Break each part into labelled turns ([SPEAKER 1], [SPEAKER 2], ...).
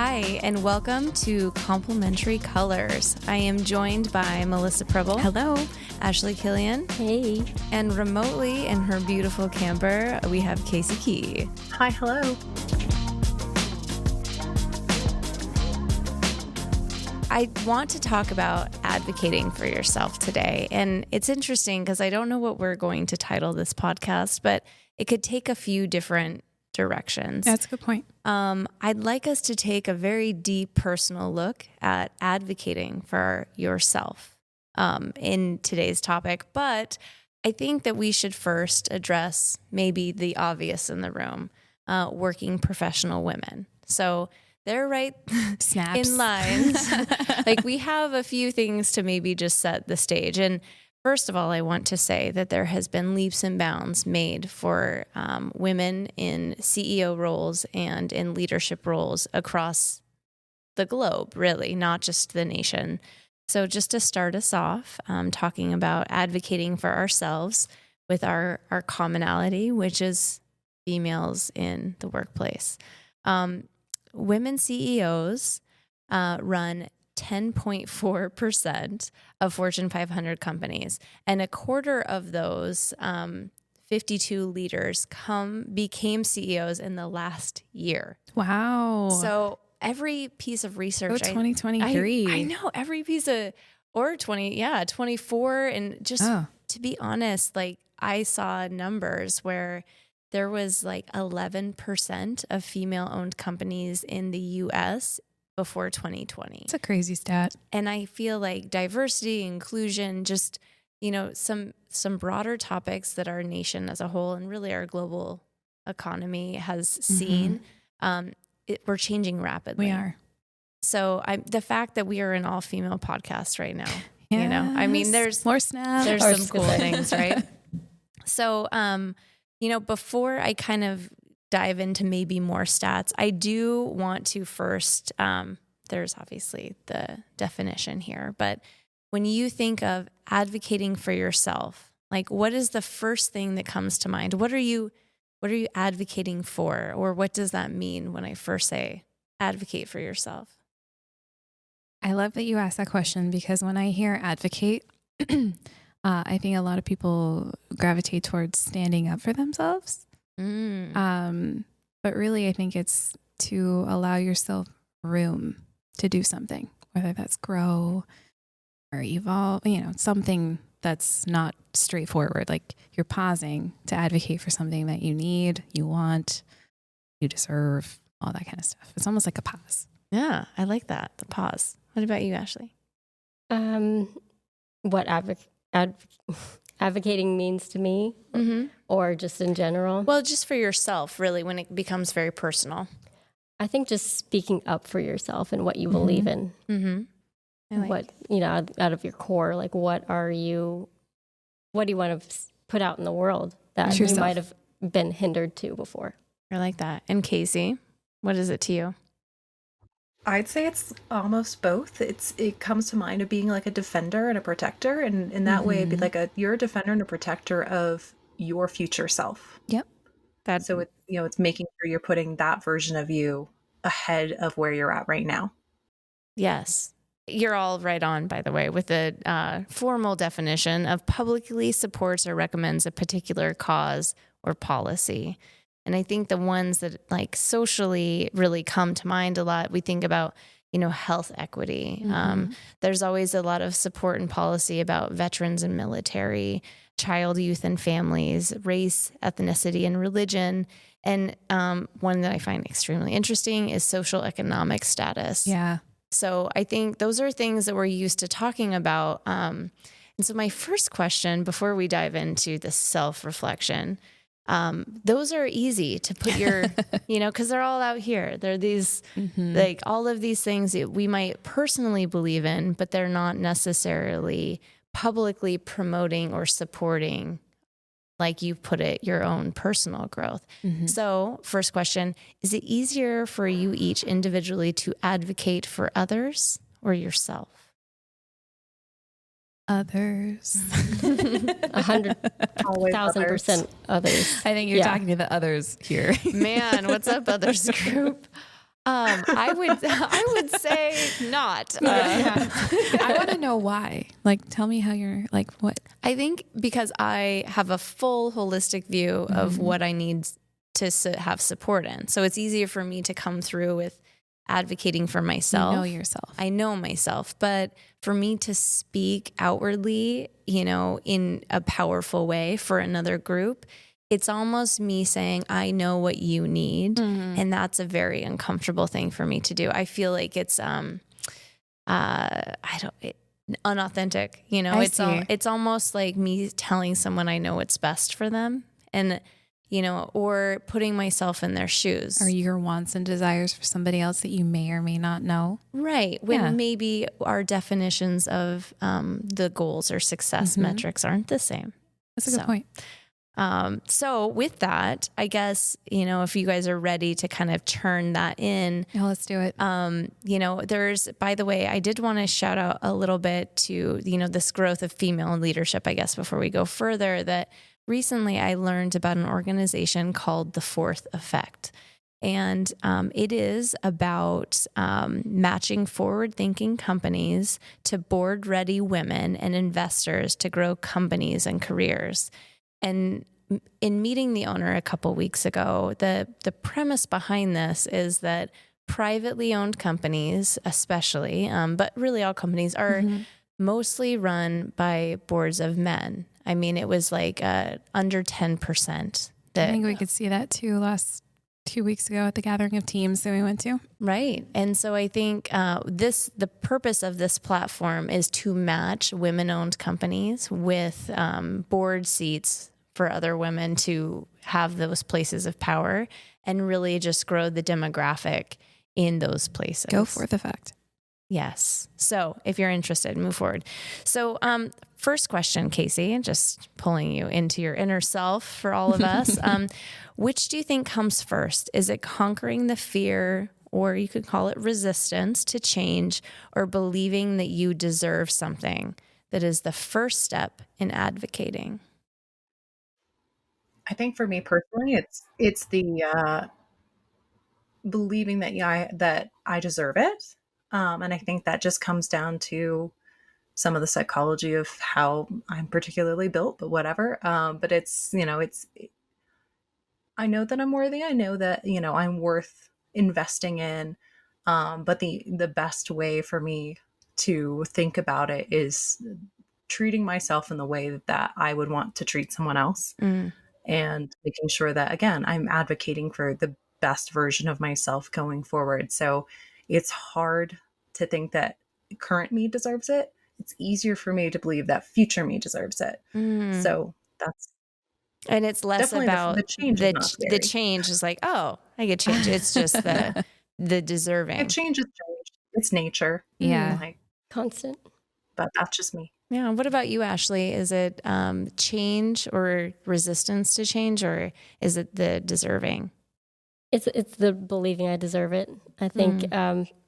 [SPEAKER 1] Hi, and welcome to Complementary Colors. I am joined by Melissa Pribyl.
[SPEAKER 2] Hello.
[SPEAKER 1] Ashley Killian.
[SPEAKER 2] Hey.
[SPEAKER 1] And remotely in her beautiful camper, we have Casey Key.
[SPEAKER 3] Hi, hello.
[SPEAKER 1] I want to talk about advocating for yourself today. And it's interesting because I don't know what we're going to title this podcast, but it could take a few different directions.
[SPEAKER 2] That's a good point.
[SPEAKER 1] I'd like us to take a very deep personal look at advocating for yourself in today's topic. But I think that we should first address maybe the obvious in the room, working professional women. So they're right
[SPEAKER 2] Snaps.
[SPEAKER 1] in lines. Like we have a few things to maybe just set the stage. And first of all, I want to say that there has been leaps and bounds made for women in CEO roles and in leadership roles across the globe, really, not just the nation. So just to start us off, talking about advocating for ourselves with our commonality, which is females in the workplace. Women CEOs run 10.4% of Fortune 500 companies. And a quarter of those 52 leaders became CEOs in the last year.
[SPEAKER 2] Wow.
[SPEAKER 1] So every piece of research.
[SPEAKER 2] 2023.
[SPEAKER 1] I know every piece of, or 24. And just to be honest, like I saw numbers where there was like 11% of female-owned companies in the U.S. before 2020.
[SPEAKER 2] It's a crazy stat.
[SPEAKER 1] And I feel like diversity, inclusion, just, some broader topics that our nation as a whole and really our global economy has seen, we're changing rapidly.
[SPEAKER 2] We are.
[SPEAKER 1] So the fact that we are an all-female podcast right now,
[SPEAKER 2] Yes.
[SPEAKER 1] there's
[SPEAKER 2] more snaps.
[SPEAKER 1] There's some cool things, right? So, before I kind of dive into maybe more stats, I do want to first, there's obviously the definition here, but when you think of advocating for yourself, like what is the first thing that comes to mind? What are you advocating for? Or what does that mean when I first say advocate for yourself?
[SPEAKER 2] I love that you asked that question because when I hear advocate, I think a lot of people gravitate towards standing up for themselves. But really, I think it's to allow yourself room to do something, whether that's grow or evolve, something that's not straightforward. Like you're pausing to advocate for something that you need, you want, you deserve, all that kind of stuff. It's almost like a pause.
[SPEAKER 1] Yeah, I like that. The pause. What about you, Ashley?
[SPEAKER 4] What advocating means to me, or just in general?
[SPEAKER 1] Well, just for yourself, really, when it becomes very personal.
[SPEAKER 4] I think just speaking up for yourself and what you believe in. What, out of your core, like what do you want to put out in the world that you might have been hindered to before?
[SPEAKER 1] I like that. And Casey, what is it to you?
[SPEAKER 3] I'd say it's almost both. It comes to mind of being like a defender and a protector, and in that way, it'd be like you're a defender and a protector of your future self.
[SPEAKER 2] Yep.
[SPEAKER 3] So it's making sure you're putting that version of you ahead of where you're at right now.
[SPEAKER 1] Yes. You're all right on, by the way, with the formal definition of publicly supports or recommends a particular cause or policy. And I think the ones that like socially really come to mind a lot, we think about, health equity. There's always a lot of support and policy about veterans and military, child, youth, and families, race, ethnicity, and religion. And one that I find extremely interesting is social economic status.
[SPEAKER 2] Yeah.
[SPEAKER 1] So I think those are things that we're used to talking about. And so my first question before we dive into the self-reflection, those are easy to put your, because they're all out here. They're these, like all of these things that we might personally believe in, but they're not necessarily publicly promoting or supporting, like you put it, your own personal growth. So first question, is it easier for you each individually to advocate for others or yourself?
[SPEAKER 2] Others.
[SPEAKER 4] 100,000% others.
[SPEAKER 2] I think you're talking to the others here.
[SPEAKER 1] Man, what's up, others group? I would say not.
[SPEAKER 2] I want to know why. Like, tell me how you're like, what?
[SPEAKER 1] I think because I have a full holistic view of what I need to have support in. So it's easier for me to come through with advocating for myself.
[SPEAKER 2] You know yourself.
[SPEAKER 1] I know myself, but for me to speak outwardly, in a powerful way for another group, it's almost me saying, I know what you need. And that's a very uncomfortable thing for me to do. I feel like it's, unauthentic, it's almost like me telling someone I know what's best for them and, or putting myself in their shoes.
[SPEAKER 2] Are your wants and desires for somebody else that you may or may not know?
[SPEAKER 1] Right. When maybe our definitions of the goals or success metrics aren't the same.
[SPEAKER 2] That's a good point.
[SPEAKER 1] So with that, I guess, if you guys are ready to kind of turn that in.
[SPEAKER 2] Yeah, let's do it.
[SPEAKER 1] There's, by the way, I did want to shout out a little bit to, this growth of female leadership, I guess, before we go further, that recently I learned about an organization called The Fourth Effect. And it is about matching forward-thinking companies to board-ready women and investors to grow companies and careers. And in meeting the owner a couple weeks ago, the premise behind this is that privately owned companies, especially, but really all companies are mostly run by boards of men. I mean, it was like under 10%.
[SPEAKER 2] I think we could see that too last 2 weeks ago at the gathering of teams that we went to.
[SPEAKER 1] Right. And so I think the purpose of this platform is to match women-owned companies with board seats for other women to have those places of power and really just grow the demographic in those places.
[SPEAKER 2] Go Fourth Effect.
[SPEAKER 1] Yes. So if you're interested, move forward. So first question, Casey, just pulling you into your inner self for all of us. Which do you think comes first? Is it conquering the fear, or you could call it resistance to change, or believing that you deserve something that is the first step in advocating?
[SPEAKER 3] I think for me personally, it's the believing that I deserve it. And I think that just comes down to some of the psychology of how I'm particularly built, but whatever. But I know that I'm worthy. I know that, I'm worth investing in. But the best way for me to think about it is treating myself in the way that I would want to treat someone else. And making sure that, again, I'm advocating for the best version of myself going forward. So it's hard to think that current me deserves it. It's easier for me to believe that future me deserves it. So that's...
[SPEAKER 1] And it's less about
[SPEAKER 3] the change.
[SPEAKER 1] The change is like, oh, I get change. It's just the deserving.
[SPEAKER 3] It changes. It's nature.
[SPEAKER 2] Yeah.
[SPEAKER 4] Constant.
[SPEAKER 3] But that's just me.
[SPEAKER 1] Yeah. What about you, Ashley? Is it change or resistance to change, or is it the deserving?
[SPEAKER 4] It's the believing I deserve it. I think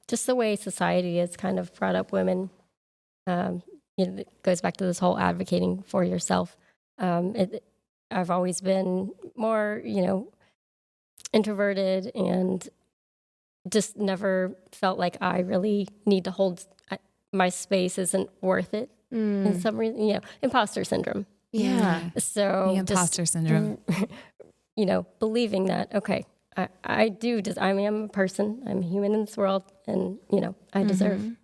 [SPEAKER 4] just the way society has kind of brought up women, it goes back to this whole advocating for yourself. I've always been more, introverted and just never felt like I really need to hold my space isn't worth it. In some reason, imposter syndrome.
[SPEAKER 1] Yeah.
[SPEAKER 4] So
[SPEAKER 2] the imposter syndrome.
[SPEAKER 4] Believing that, okay, I do. I mean, I'm a person. I'm a human in this world, and I deserve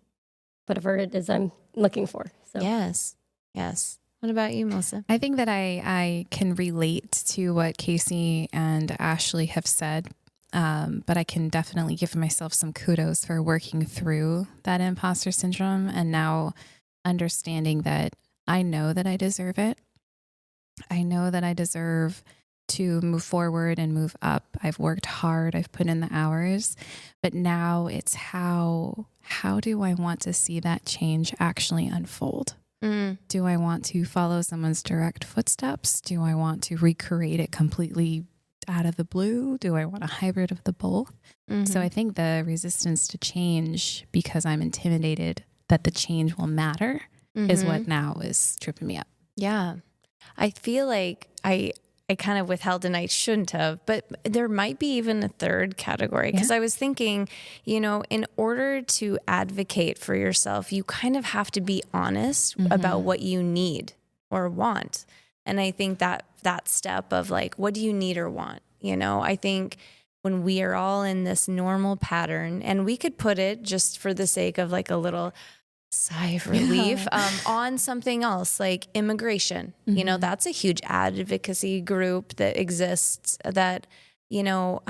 [SPEAKER 4] whatever it is I'm looking for. So
[SPEAKER 1] yes. What about you, Melissa?
[SPEAKER 2] I think that I can relate to what Casey and Ashley have said, but I can definitely give myself some kudos for working through that imposter syndrome and now understanding that I know that I deserve it. I know that I deserve to move forward and move up. I've worked hard. I've put in the hours, but now it's how do I want to see that change actually unfold? Do I want to follow someone's direct footsteps? Do I want to recreate it completely out of the blue? Do I want a hybrid of the both? So I think the resistance to change, because I'm intimidated that the change will matter, is what now is tripping me up.
[SPEAKER 1] Yeah. I feel like kind of withheld and I shouldn't have, but there might be even a third category. Cause I was thinking, you know, in order to advocate for yourself, you kind of have to be honest about what you need or want. And I think that step of like, what do you need or want? You know, I think when we are all in this normal pattern, and we could put it just for the sake of like a little sigh of relief on something else like immigration. You know, that's a huge advocacy group that exists that, you know,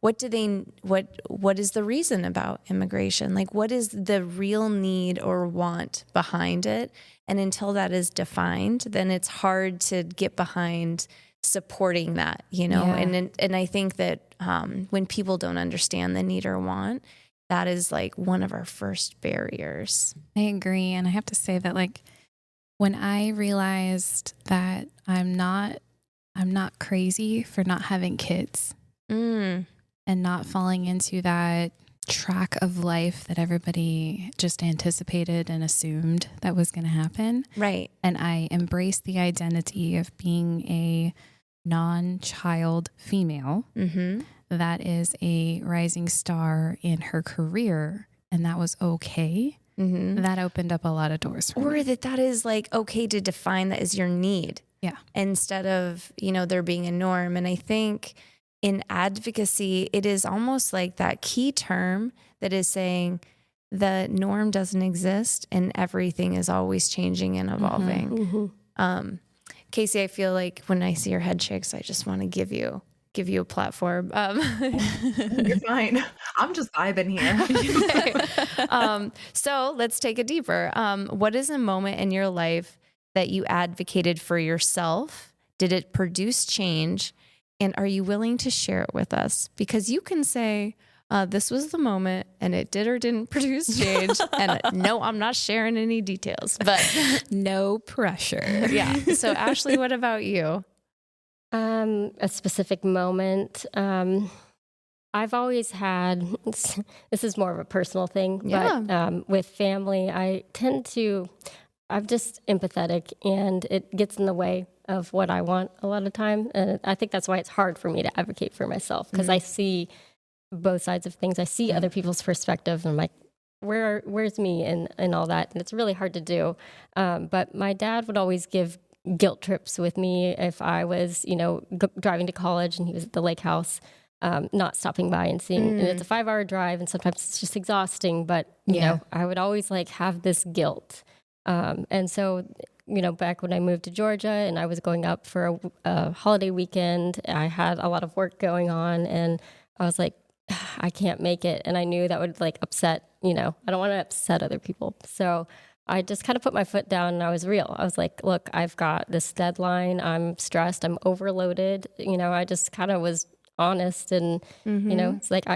[SPEAKER 1] what is the reason about immigration? Like, what is the real need or want behind it? And until that is defined, then it's hard to get behind supporting that, you know? And I think that when people don't understand the need or want, that is like one of our first barriers.
[SPEAKER 2] I agree. And I have to say that like when I realized that I'm not crazy for not having kids and not falling into that track of life that everybody just anticipated and assumed that was going to happen.
[SPEAKER 1] Right.
[SPEAKER 2] And I embraced the identity of being a non-child female that is a rising star in her career, and that was okay. That opened up a lot of doors for me.
[SPEAKER 1] Or that is like okay to define that as your need.
[SPEAKER 2] Yeah.
[SPEAKER 1] Instead of, you know, there being a norm. And I think in advocacy, it is almost like that key term that is saying the norm doesn't exist and everything is always changing and evolving. Casey, I feel like when I see your head shakes, I just want to give you a platform.
[SPEAKER 3] You're fine. I'm just vibing here.
[SPEAKER 1] So let's take it deeper. What is a moment in your life that you advocated for yourself? Did it produce change? And are you willing to share it with us? Because you can say, this was the moment and it did or didn't produce change. And no, I'm not sharing any details, but
[SPEAKER 2] no pressure.
[SPEAKER 1] Yeah. So Ashley, what about you?
[SPEAKER 4] A specific moment. I've always had, this is more of a personal thing, but with family, I'm just empathetic and it gets in the way of what I want a lot of time. And I think that's why it's hard for me to advocate for myself because I see both sides of things. I see other people's perspective and I'm like, where's me and all that? And it's really hard to do. But my dad would always give guilt trips with me if I was, you know, driving to college and he was at the lake house, not stopping by and seeing, and it's a 5-hour drive and sometimes it's just exhausting, but you know, I would always like have this guilt. And so, you know, back when I moved to Georgia and I was going up for a holiday weekend, I had a lot of work going on and I was like, I can't make it. And I knew that would like upset, you know, I don't want to upset other people. So I just kind of put my foot down and I was real. I was like, look, I've got this deadline. I'm stressed. I'm overloaded. You know, I just kind of was honest and, you know, it's like,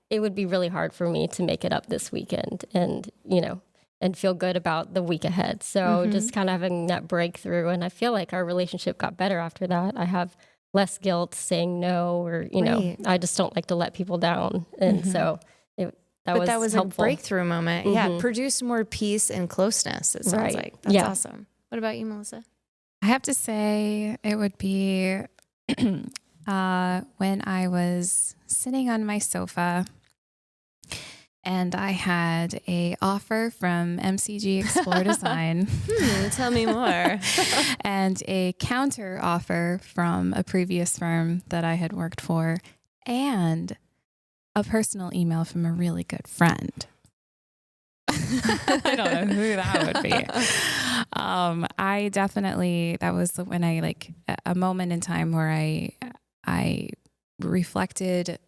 [SPEAKER 4] it would be really hard for me to make it up this weekend and, you know, and feel good about the week ahead. So just kind of having that breakthrough. And I feel like our relationship got better after that. I have less guilt saying no, or, you know, I just don't like to let people down. And so that was helpful.
[SPEAKER 1] A breakthrough moment. Yeah. Produce more peace and closeness. It sounds like that's awesome. What about you, Melissa?
[SPEAKER 2] I have to say it would be when I was sitting on my sofa and I had a offer from MCG Explore Design.
[SPEAKER 1] Tell me more.
[SPEAKER 2] And a counter offer from a previous firm that I had worked for, and a personal email from a really good friend. I don't know who that would be. I definitely, that was when I like a moment in time where I reflected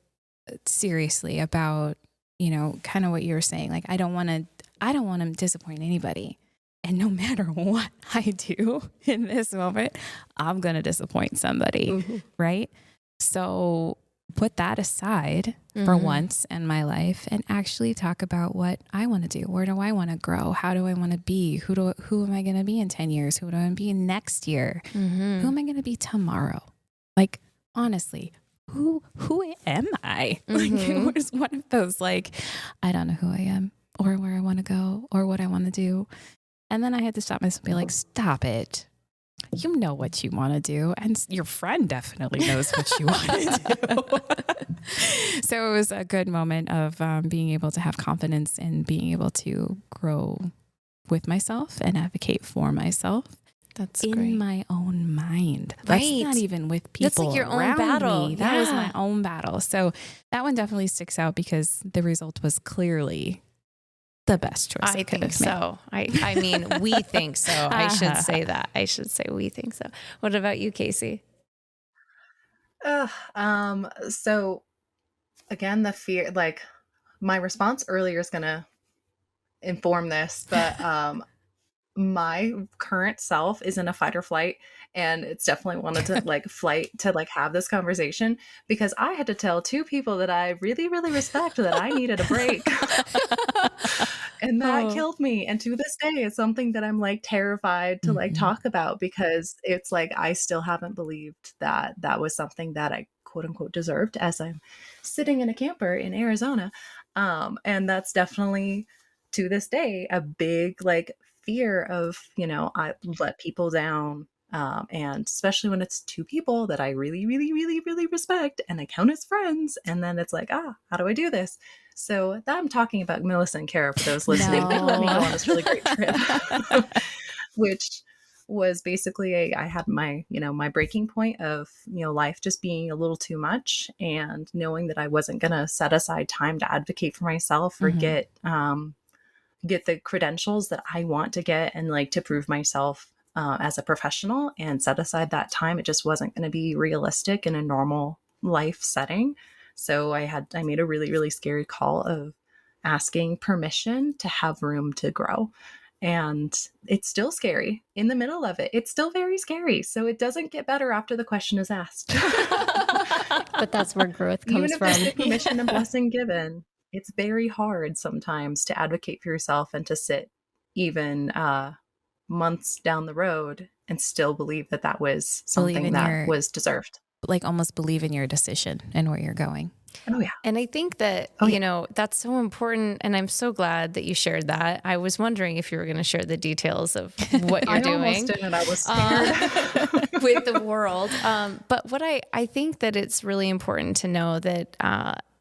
[SPEAKER 2] seriously about, you know, kind of what you were saying. Like, I don't want to disappoint anybody. And no matter what I do in this moment, I'm going to disappoint somebody. Right. So put that aside for once in my life and actually talk about what I want to do. Where do I want to grow? How do I want to be? Who am I going to be in 10 years? Who do I want to be next year? Who am I going to be tomorrow? Like, honestly, who am I? Like, it was one of those, like, I don't know who I am or where I want to go or what I want to do. And then I had to stop myself and be like, stop it. you know what you want to do, and your friend definitely knows what you want to do. So it was a good moment of being able to have confidence and being able to grow with myself and advocate for myself.
[SPEAKER 1] That's
[SPEAKER 2] in
[SPEAKER 1] great.
[SPEAKER 2] my own mind.
[SPEAKER 1] Right.
[SPEAKER 2] That's not even with people.
[SPEAKER 1] That's like your own
[SPEAKER 2] around
[SPEAKER 1] battle.
[SPEAKER 2] Me. That was
[SPEAKER 1] Yeah.
[SPEAKER 2] my own battle. So that one definitely sticks out because the result was clearly the best choice.
[SPEAKER 1] I think so. I mean, we think so. I should say that. I should say we think so. What about you, Casey?
[SPEAKER 3] So again, the fear, like my response earlier is going to inform this, but my current self is in a fight or flight, and it's definitely wanted to like flight to like have this conversation because I had to tell two people that I really, really respect that I needed a break. And that killed me. And to this day, it's something that I'm like terrified to like talk about because it's like I still haven't believed that that was something that I quote unquote deserved as I'm sitting in a camper in Arizona. And that's definitely to this day a big like fear of, I let people down. And especially when it's two people that I really, really, really, really respect and I count as friends. And then it's like, how do I do this? So that I'm talking about Melissa and Cara for those listening. They let me go on this really great trip, which was basically I had my, my breaking point of, life just being a little too much and knowing that I wasn't going to set aside time to advocate for myself or get the credentials that I want to get and like to prove myself as a professional and set aside that time. It just wasn't going to be realistic in a normal life setting. So I made a really, really scary call of asking permission to have room to grow. And it's still scary in the middle of it. It's still very scary. So it doesn't get better after the question is asked.
[SPEAKER 4] But that's where growth comes
[SPEAKER 3] Even
[SPEAKER 4] from.
[SPEAKER 3] if there's permission and blessing given, it's very hard sometimes to advocate for yourself and to sit even months down the road and still believe that that was something that was deserved.
[SPEAKER 2] Like almost believe in your decision and where you're going.
[SPEAKER 3] Oh, yeah.
[SPEAKER 1] And I think that, that's so important. And I'm so glad that you shared that. I was wondering if you were going to share the details of what you're doing.
[SPEAKER 3] I almost didn't. I was scared.
[SPEAKER 1] With the world. But what I think that it's really important to know that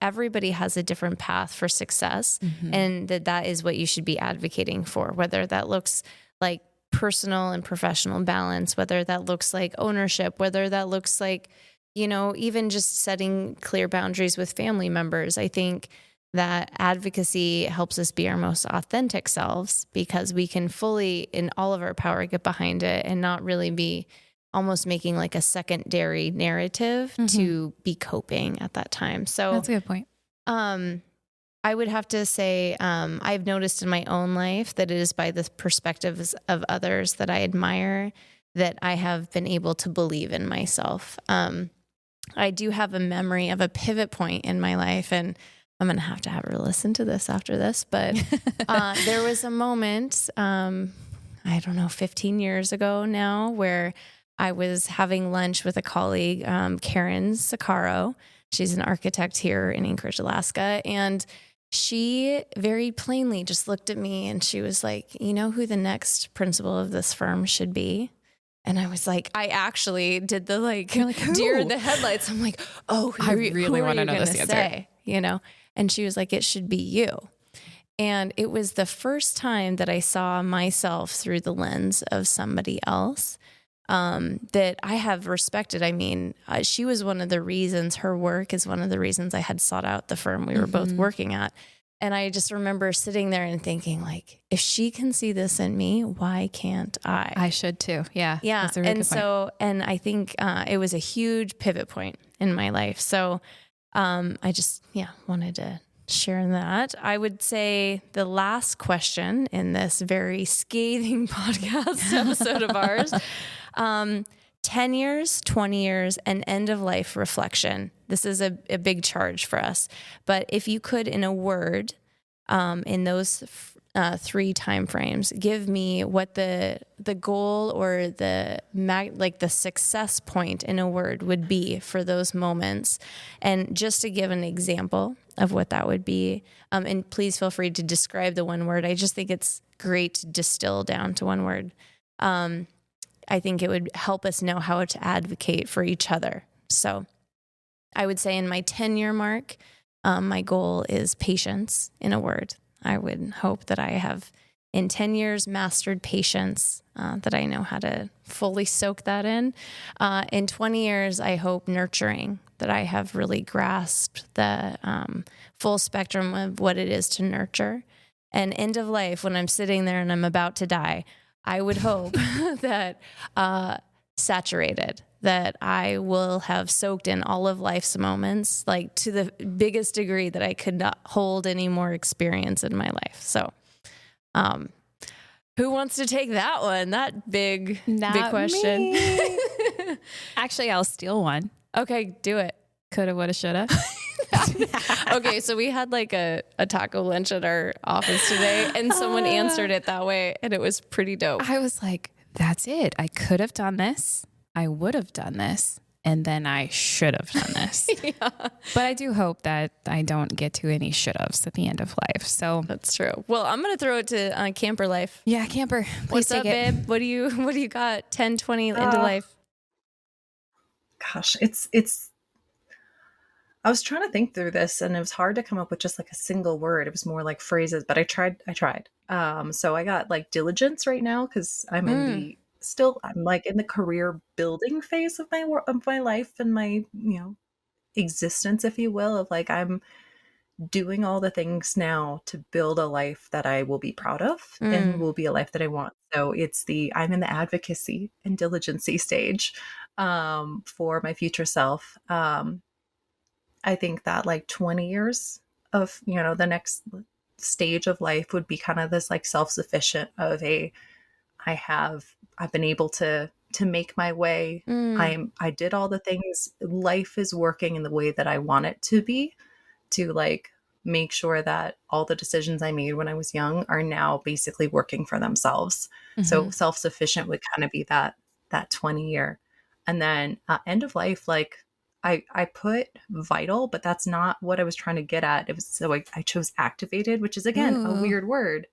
[SPEAKER 1] everybody has a different path for success and that is what you should be advocating for, whether that looks like personal and professional balance, whether that looks like ownership, whether that looks like, even just setting clear boundaries with family members. I think that advocacy helps us be our most authentic selves because we can fully, in all of our power, get behind it and not really be almost making like a secondary narrative to be coping at that time. So
[SPEAKER 2] that's a good point.
[SPEAKER 1] I would have to say I've noticed in my own life that it is by the perspectives of others that I admire that I have been able to believe in myself. I do have a memory of a pivot point in my life, and I'm going to have her listen to this after this, but there was a moment, I don't know, 15 years ago now, where I was having lunch with a colleague, Karen Sakaro. She's an architect here in Anchorage, Alaska, and she very plainly just looked at me and she was like, you know who the next principal of this firm should be? And I was like, I actually did the deer in the headlights. I'm like,
[SPEAKER 2] I really want to know this answer.
[SPEAKER 1] And she was like, it should be you. And it was the first time that I saw myself through the lens of somebody else that I have respected. I mean, she was one of the reasons, her work is one of the reasons I had sought out the firm we were both working at. And I just remember sitting there and thinking, like, if she can see this in me, why can't I?
[SPEAKER 2] I should too. Yeah.
[SPEAKER 1] Yeah.
[SPEAKER 2] That's a really good point.
[SPEAKER 1] And I think it was a huge pivot point in my life. So I just, wanted to share that. I would say the last question in this very scathing podcast episode of ours, 10 years, 20 years, and end of life reflection. This is a big charge for us. But if you could, in a word, in those three time frames, give me what the goal or the success point in a word would be for those moments. And just to give an example of what that would be, and please feel free to describe the one word. I just think it's great to distill down to one word. I think it would help us know how to advocate for each other. So I would say in my 10-year mark, my goal is patience, in a word. I would hope that I have in 10 years mastered patience, that I know how to fully soak that in. In 20 years, I hope nurturing, that I have really grasped the full spectrum of what it is to nurture. And end of life, when I'm sitting there and I'm about to die, I would hope that saturated, that I will have soaked in all of life's moments, like to the biggest degree that I could not hold any more experience in my life. So, who wants to take that one? That big question.
[SPEAKER 2] Actually, I'll steal one.
[SPEAKER 1] Okay, do it.
[SPEAKER 2] Coulda, woulda, shoulda.
[SPEAKER 1] Okay, so we had like a taco lunch at our office today, and someone answered it that way, and it was pretty dope.
[SPEAKER 2] I was like, that's it. I could have done this. I would have done this. And then I should have done this. Yeah. But I do hope that I don't get to any should haves at the end of life. So
[SPEAKER 1] that's true. Well, I'm going to throw it to camper life.
[SPEAKER 2] Yeah, camper. Please
[SPEAKER 1] What's
[SPEAKER 2] take
[SPEAKER 1] up,
[SPEAKER 2] it.
[SPEAKER 1] babe? What do you got 10, 20 into life?
[SPEAKER 3] Gosh, it's I was trying to think through this, and it was hard to come up with just like a single word. It was more like phrases, but I tried. So I got like diligence right now, because I'm I'm like in the career building phase of my life and my, existence, if you will, of like, I'm doing all the things now to build a life that I will be proud of and will be a life that I want. So I'm in the advocacy and diligency stage, for my future self. I think that like 20 years of, the next stage of life would be kind of this like self-sufficient of I've been able to make my way. I did all the things. Life is working in the way that I want it to be, to like make sure that all the decisions I made when I was young are now basically working for themselves. Mm-hmm. So self-sufficient would kind of be that 20 year. And then end of life, like I put vital, but that's not what I was trying to get at. It was so I chose activated, which is again a weird word.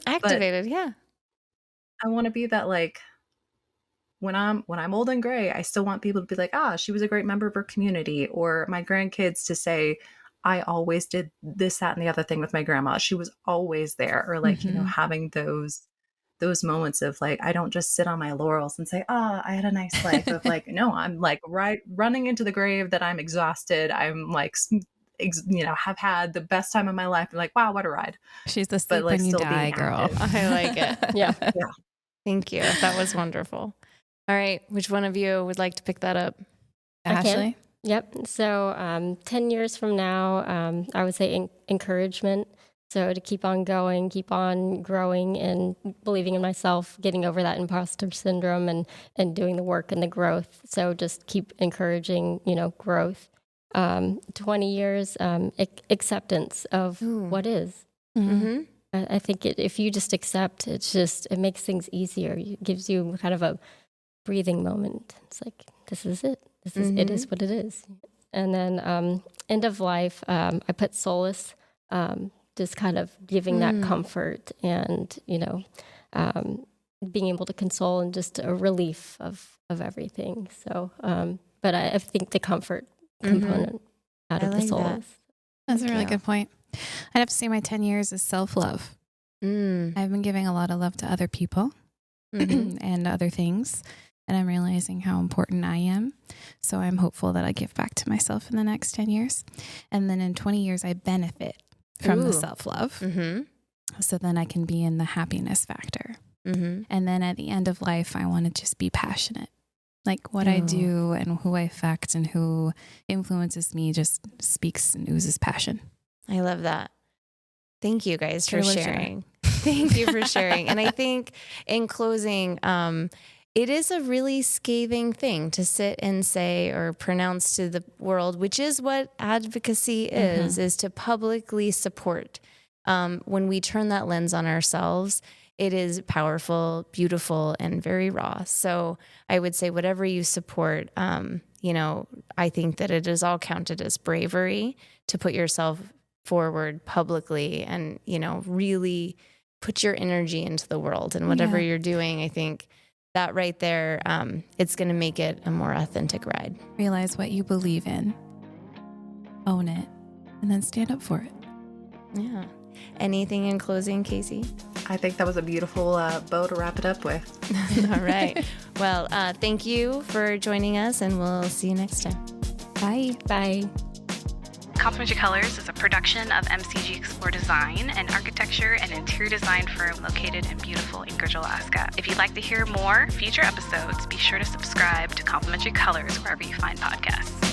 [SPEAKER 1] Activated, yeah.
[SPEAKER 3] I want to be that, like, when I'm old and gray, I still want people to be like, she was a great member of her community, or my grandkids to say, I always did this, that, and the other thing with my grandma. She was always there. Or like, having those moments of like, I don't just sit on my laurels and say, I had a nice life. Of like, no, I'm like running into the grave that I'm exhausted. I'm like, have had the best time of my life. And like, wow, what a ride.
[SPEAKER 2] She's the sleep when you die, girl.
[SPEAKER 1] I like it.
[SPEAKER 4] Yeah.
[SPEAKER 1] Thank you. That was wonderful. All right. Which one of you would like to pick that up?
[SPEAKER 2] Ashley?
[SPEAKER 4] Yep. So 10 years from now, I would say encouragement. So to keep on going, keep on growing and believing in myself, getting over that imposter syndrome and doing the work and the growth. So just keep encouraging, growth. 20 years, acceptance of what is. Mm-hmm. I think if you just accept, it makes things easier. It gives you kind of a breathing moment. It's like, this is it. It is what it is. And then end of life, I put solace, just kind of giving that comfort and, being able to console and just a relief of everything. So, but I think the comfort component out of the solace.
[SPEAKER 2] That's a really good point. I'd have to say my 10 years is self-love. I've been giving a lot of love to other people and other things, and I'm realizing how important I am. So I'm hopeful that I give back to myself in the next 10 years. And then in 20 years, I benefit from the self-love. So then I can be in the happiness factor. And then at the end of life, I want to just be passionate. Like what I do and who I affect and who influences me just speaks and oozes passion.
[SPEAKER 1] I love that. Thank you guys for sharing. Thank you for sharing. And I think in closing, it is a really scathing thing to sit and say or pronounce to the world, which is what advocacy is to publicly support. When we turn that lens on ourselves, it is powerful, beautiful, and very raw. So I would say whatever you support, I think that it is all counted as bravery to put yourself forward publicly and, really put your energy into the world and whatever you're doing. I think that right there, it's going to make it a more authentic ride.
[SPEAKER 2] Realize what you believe in, own it, and then stand up for it.
[SPEAKER 1] Yeah. Anything in closing, Casey?
[SPEAKER 3] I think that was a beautiful bow to wrap it up with.
[SPEAKER 1] All right. Well, thank you for joining us, and we'll see you next time.
[SPEAKER 2] Bye.
[SPEAKER 4] Bye.
[SPEAKER 5] Complementary Colors is a production of MCG Explore Design, an architecture and interior design firm located in beautiful Anchorage, Alaska. If you'd like to hear more future episodes, be sure to subscribe to Complementary Colors wherever you find podcasts.